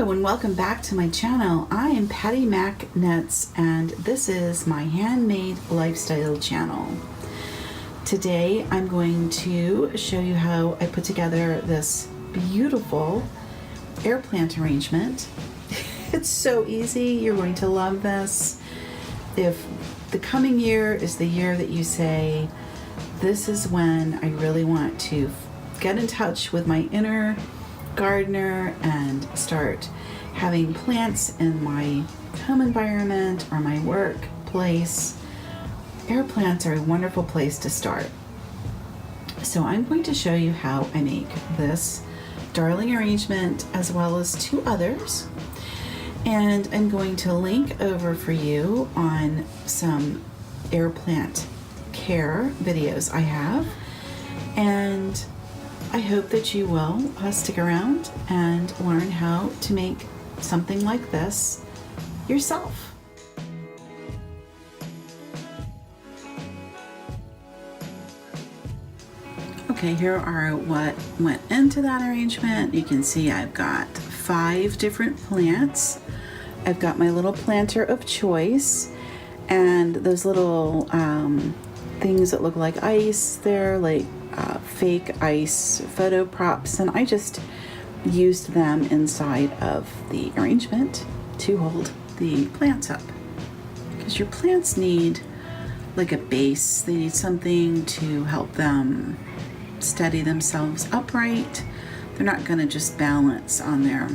Hello and welcome back to my channel. I am Patty Mac Nets and this is my handmade lifestyle channel. Today I'm going to show you how I put together this beautiful air plant arrangement. It's so easy, you're going to love this. If the coming year is the year that you say, this is when I really want to get in touch with my inner gardener and start having plants in my home environment or my workplace, air plants are a wonderful place to start. So I'm going to show you how I make this darling arrangement as well as two others, and I'm going to link over for you on some air plant care videos I have, and I hope that you will stick around and learn how to make something like this yourself. Okay, here are what went into that arrangement. You can see I've got 5 different plants. I've got my little planter of choice and those little things that look like ice. They're like fake ice photo props, and I just used them inside of the arrangement to hold the plants up, because your plants need like a base. They need something to help them steady themselves upright. They're not going to just balance on their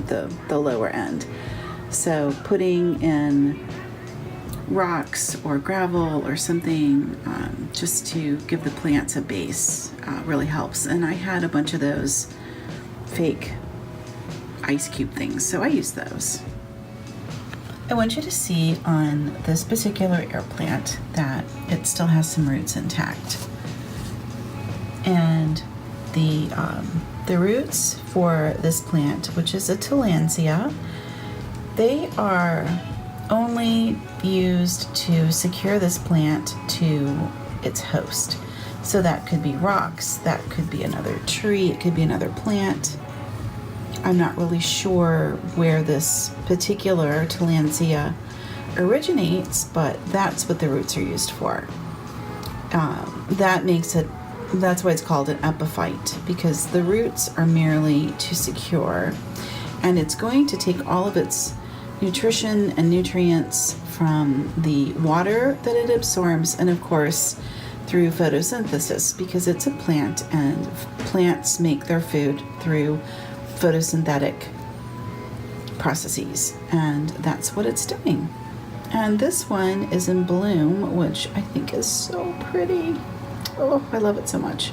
the lower end. So putting in rocks or gravel or something just to give the plants a base really helps. And I had a bunch of those fake ice cube things, so I used those. I want you to see on this particular air plant that it still has some roots intact. And the roots for this plant, which is a Tillandsia, they are only used to secure this plant to its host. So that could be rocks, that could be another tree, it could be another plant. I'm not really sure where this particular Tillandsia originates, but that's what the roots are used for. That's why it's called an epiphyte, because the roots are merely to secure, and it's going to take all of its nutrition and nutrients from the water that it absorbs, and of course through photosynthesis, because it's a plant and plants make their food through photosynthetic processes, and that's what it's doing. And this one is in bloom, which I think is so pretty. Oh, I love it so much.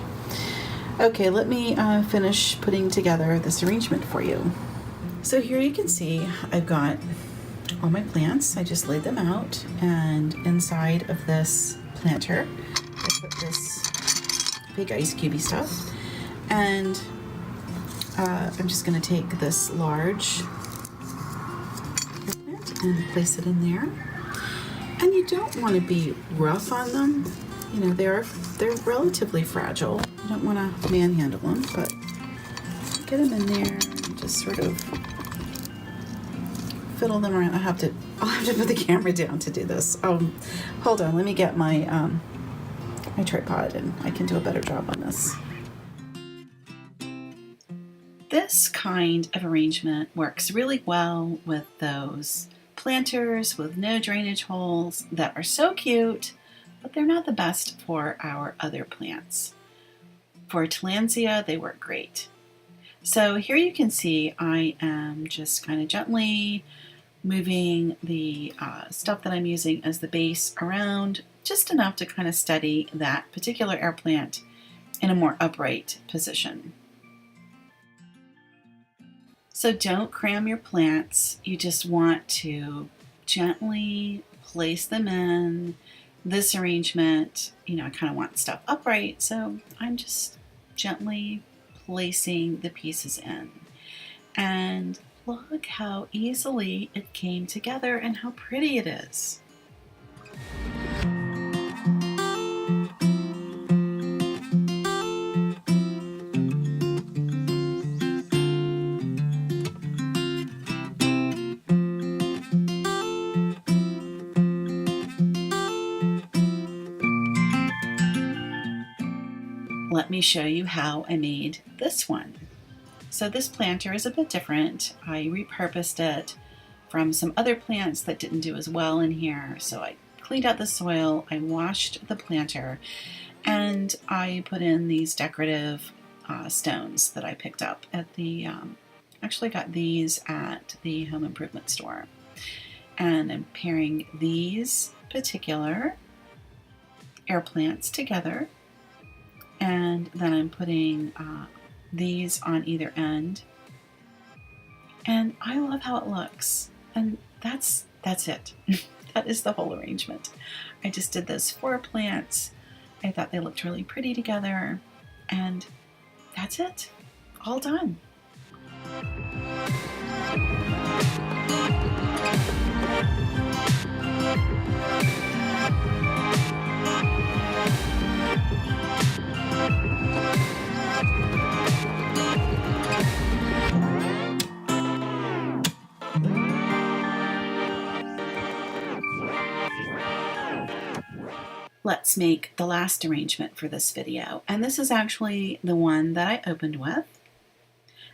Okay, let me finish putting together this arrangement for you. So here you can see I've got all my plants. I just laid them out, and inside of this planter I put this big ice cubey stuff, and I'm just going to take this large plant and place it in there. And you don't want to be rough on them. You know, they're relatively fragile. You don't want to manhandle them, but get them in there and just sort of fiddle them around. I'll have to put the camera down to do this. Hold on, let me get my my tripod and I can do a better job on this. This kind of arrangement works really well with those planters with no drainage holes that are so cute, but they're not the best for our other plants. For Tillandsia, they work great. So here you can see I am just kind of gently moving the stuff that I'm using as the base around, just enough to kind of steady that particular air plant in a more upright position. So don't cram your plants. You just want to gently place them in. This arrangement, you know, I kind of want stuff upright, so I'm just gently placing the pieces in. And look how easily it came together and how pretty it is. let me show you how I made this one. So this planter is a bit different. I repurposed it from some other plants that didn't do as well in here. So I cleaned out the soil, I washed the planter, and I put in these decorative stones that I picked up at the, actually got these at the home improvement store. And I'm pairing these particular air plants together, and then I'm putting these on either end, and I love how it looks. And that's it. That is the whole arrangement. I just did those 4 plants. I thought they looked really pretty together, and that's it. All done. Let's make the last arrangement for this video. And this is actually the one that I opened with.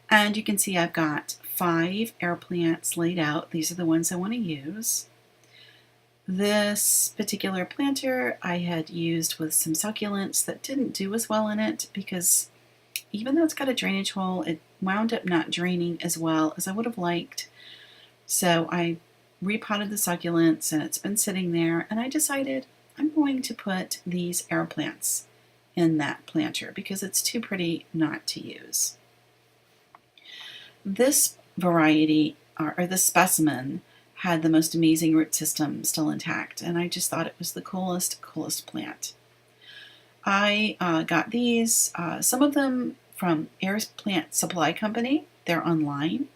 And you can see I've got 5 air plants laid out. These are the ones I want to use. This particular planter I had used with some succulents that didn't do as well in it, because even though it's got a drainage hole, it wound up not draining as well as I would have liked. So I repotted the succulents, and it's been sitting there, and I decided I'm going to put these air plants in that planter because it's too pretty not to use. This variety, or this specimen, had the most amazing root system still intact, and I just thought it was the coolest plant. I got these, some of them from Air Plant Supply Company. They're online.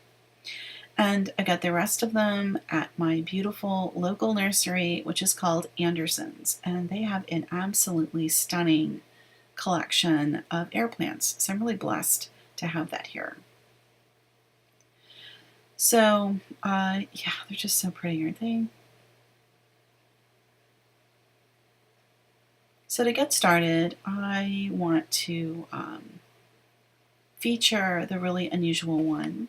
And I got the rest of them at my beautiful local nursery, which is called Anderson's. And they have an absolutely stunning collection of air plants. So I'm really blessed to have that here. So, yeah, they're just so pretty, aren't they? So to get started, I want to feature the really unusual one.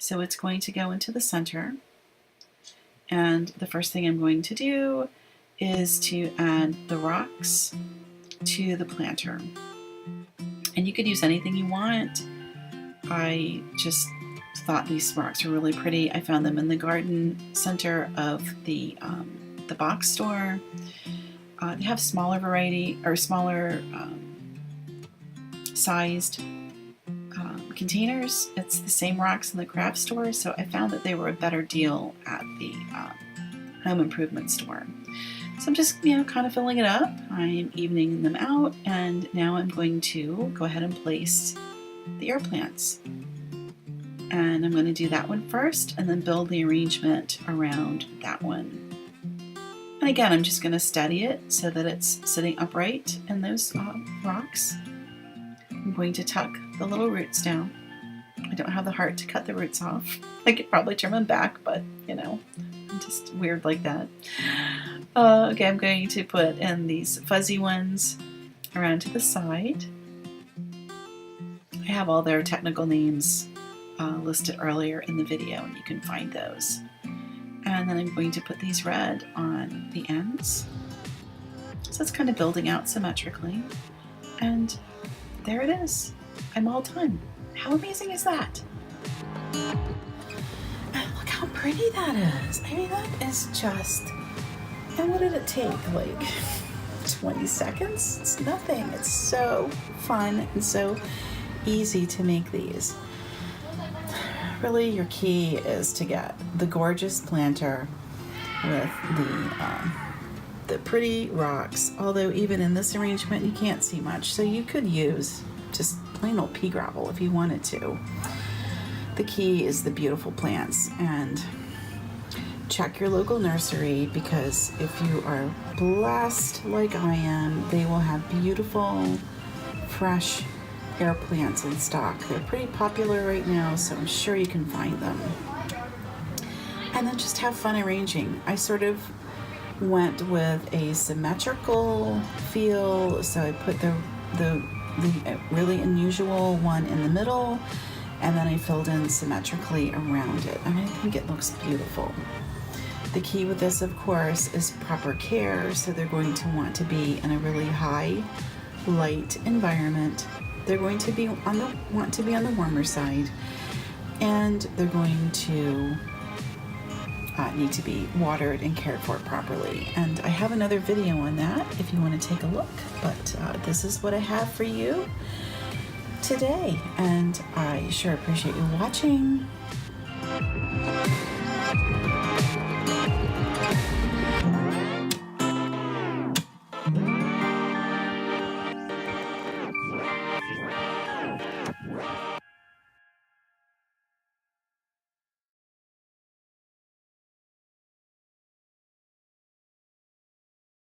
So it's going to go into the center, and the first thing I'm going to do is to add the rocks to the planter. And you could use anything you want. I just thought these rocks were really pretty. I found them in the garden center of the box store. They have smaller variety, or smaller sized containers. It's the same rocks in the craft store, so I found that they were a better deal at the home improvement store. So I'm just, kind of filling it up. I'm evening them out, and now I'm going to go ahead and place the air plants. And I'm going to do that one first, and then build the arrangement around that one. And again, I'm just going to steady it so that it's sitting upright in those rocks. I'm going to tuck the little roots down. I don't have the heart to cut the roots off. I could probably trim them back, but I'm just weird like that. Okay, I'm going to put in these fuzzy ones around to the side. I have all their technical names listed earlier in the video, and you can find those. And then I'm going to put these red on the ends. So it's kind of building out symmetrically. And there it is. I'm all done. How amazing is that? And look how pretty that is. I mean, that is just... And what did it take? Like 20 seconds? It's nothing. It's so fun and so easy to make these. Really, your key is to get the gorgeous planter with the pretty rocks, although even in this arrangement you can't see much, so you could use just plain old pea gravel if you wanted to. The key is the beautiful plants, and check your local nursery, because if you are blessed like I am, they will have beautiful, fresh air plants in stock. They're pretty popular right now, so I'm sure you can find them. And then just have fun arranging. I sort of went with a symmetrical feel, so I put the the really unusual one in the middle, and then I filled in symmetrically around it, and I think it looks beautiful. The key with this, of course, is proper care. So they're going to want to be in a really high light environment. They're going to be want to be on the warmer side, and they're going to need to be watered and cared for properly. And I have another video on that if you want to take a look. But this is what I have for you today, and I sure appreciate you watching.